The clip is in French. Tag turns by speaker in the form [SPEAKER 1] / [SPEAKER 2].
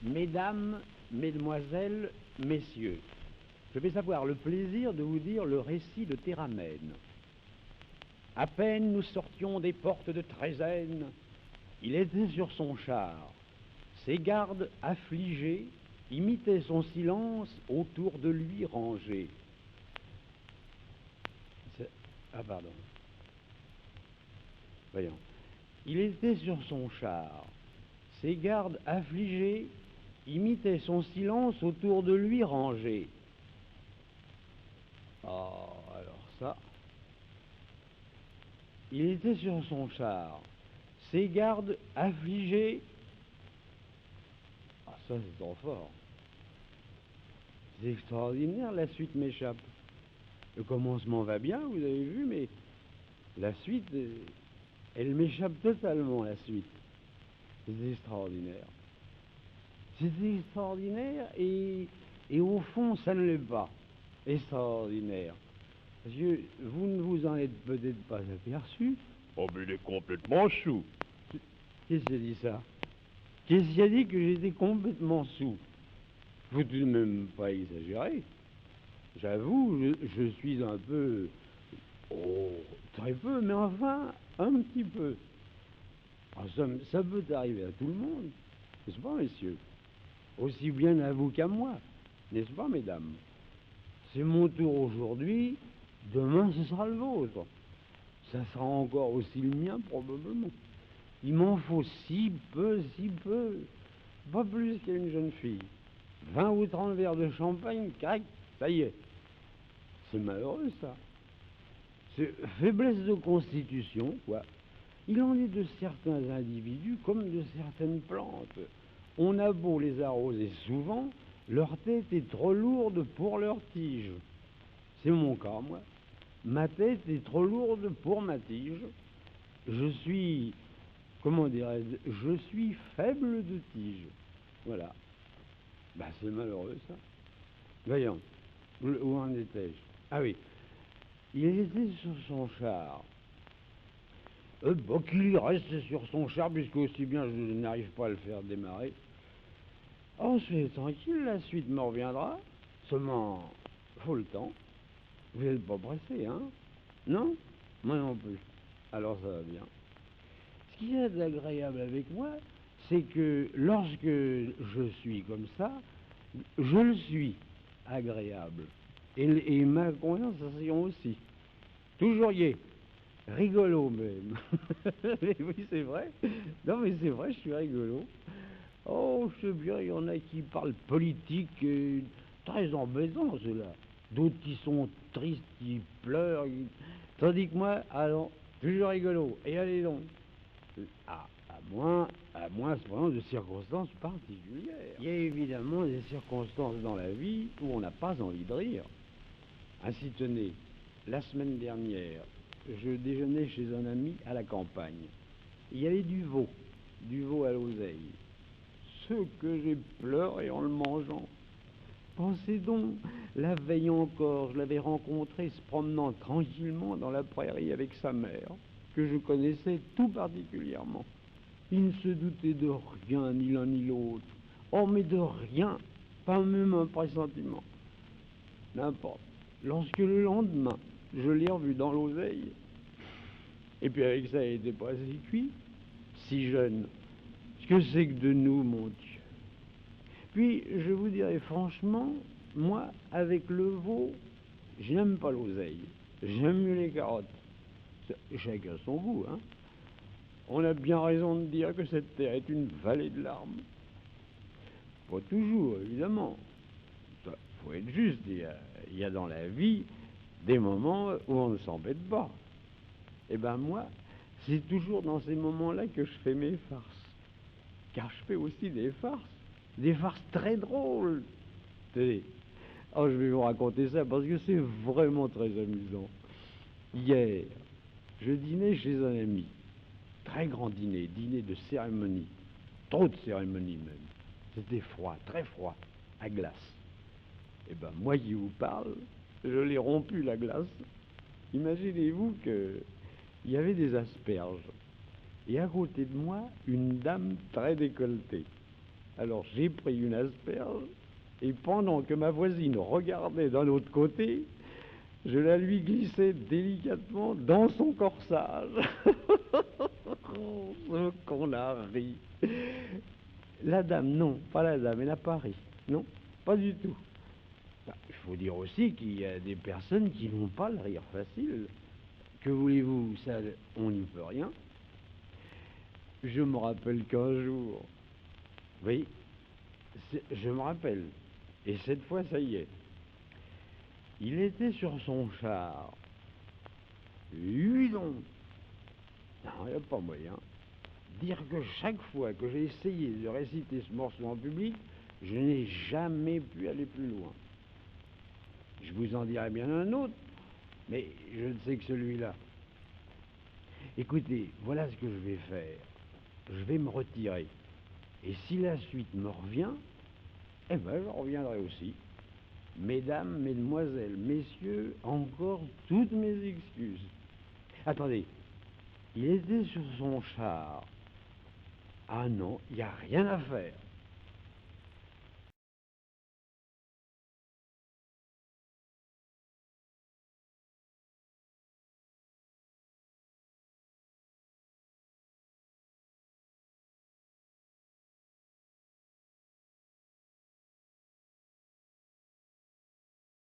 [SPEAKER 1] Mesdames, mesdemoiselles, messieurs, je vais avoir le plaisir de vous dire le récit de Théramène. À peine nous sortions des portes de Trézène, il était sur son char. Ses gardes affligés imitaient son silence autour de lui rangés. Ah pardon. Voyons. Il était sur son char. Ses gardes affligés imitaient son silence autour de lui rangés. Ah, alors ça. Il était sur son char. Ses gardes affligés. Ah, ça c'est trop fort. C'est extraordinaire, la suite m'échappe. Le commencement va bien, vous avez vu, mais la suite, elle m'échappe totalement, la suite. C'est extraordinaire. C'est extraordinaire et au fond, ça ne l'est pas. Extraordinaire. Parce que vous ne vous en êtes peut-être pas aperçu.
[SPEAKER 2] Oh, mais il est complètement chou.
[SPEAKER 1] Qu'est-ce qui a dit ça? Qu'est-ce qui a dit que j'étais complètement sous? Faut tout de même pas exagérer. J'avoue, je suis un peu... Oh, très peu, mais enfin, un petit peu. Ah, ça peut arriver à tout le monde, n'est-ce pas, messieurs? Aussi bien à vous qu'à moi, n'est-ce pas, mesdames? C'est mon tour aujourd'hui, demain ce sera le vôtre. Ça sera encore aussi le mien, probablement. Il m'en faut si peu, pas plus qu'à une jeune fille. 20 ou 30 verres de champagne, crac, ça y est. C'est malheureux, ça. C'est faiblesse de constitution, quoi. Il en est de certains individus comme de certaines plantes. On a beau les arroser souvent, leur tête est trop lourde pour leur tige. C'est mon cas, moi. Ma tête est trop lourde pour ma tige. Je suis, comment dirais-je, je suis faible de tige. Voilà. Ben, c'est malheureux, ça. Voyons, où en étais-je? Ah oui, il était sur son char. Qu'il reste sur son char, puisque aussi bien je n'arrive pas à le faire démarrer. Oh, soyez tranquille, la suite me reviendra. Seulement, faut le temps. Vous n'êtes pas pressé, hein? Non? Moi non plus. Alors ça va bien. Ce qui est agréable avec moi, c'est que lorsque je suis comme ça, je le suis agréable. Et ma conversation aussi. Toujours y est. Rigolo même. Mais oui, c'est vrai. Non, mais c'est vrai, je suis rigolo. Oh, je sais bien, il y en a qui parlent politique, très embêtant, ceux-là. D'autres qui sont tristes, qui pleurent. Tandis que moi, allons, toujours rigolo. Et allez donc. À moins cependant de circonstances particulières. Il y a évidemment des circonstances dans la vie où on n'a pas envie de rire. Ainsi tenez, la semaine dernière, je déjeunais chez un ami à la campagne. Il y avait du veau à l'oseille. Ce que j'ai pleuré en le mangeant. Pensez donc, la veille encore, je l'avais rencontré se promenant tranquillement dans la prairie avec sa mère, que je connaissais tout particulièrement. Il ne se doutait de rien, ni l'un ni l'autre. Oh, mais de rien, pas même un pressentiment. N'importe. Lorsque le lendemain, je l'ai revu dans l'oseille, et puis avec ça, il n'était pas assez cuit, si jeune. Ce que c'est que de nous, mon Dieu. Puis, je vous dirais franchement, moi, avec le veau, je n'aime pas l'oseille. J'aime mieux les carottes. Chacun son goût, hein. On a bien raison de dire que cette terre est une vallée de larmes. Pas toujours, évidemment. Il faut être juste. Il y a dans la vie des moments où on ne s'embête pas. Eh ben moi, c'est toujours dans ces moments-là que je fais mes farces. Car je fais aussi des farces très drôles. Tenez, oh, je vais vous raconter ça parce que c'est vraiment très amusant. Hier, je dînais chez un ami. Très grand dîner de cérémonie. Trop de cérémonie même. C'était froid, très froid, à glace. Eh ben moi qui vous parle, je l'ai rompu la glace. Imaginez-vous que il y avait des asperges. Et à côté de moi, une dame très décolletée. Alors j'ai pris une asperge, et pendant que ma voisine regardait d'un autre côté, je la lui glissais délicatement dans son corsage. Oh, ce qu'on a ri. La dame, non, pas la dame, elle n'a pas ri. Non, pas du tout. Bah, il faut dire aussi qu'il y a des personnes qui n'ont pas le rire facile. Que voulez-vous, ça, on n'y peut rien. Je me rappelle qu'un jour, oui, je me rappelle, et cette fois, ça y est, il était sur son char. Lui donc, non, il n'y a pas moyen. Dire que chaque fois que j'ai essayé de réciter ce morceau en public, je n'ai jamais pu aller plus loin. Je vous en dirai bien un autre, mais je ne sais que celui-là. Écoutez, voilà ce que je vais faire. Je vais me retirer. Et si la suite me revient, eh ben, je reviendrai aussi. Mesdames, mesdemoiselles, messieurs, encore toutes mes excuses. Attendez, il était sur son char. Ah non, il n'y a rien à faire.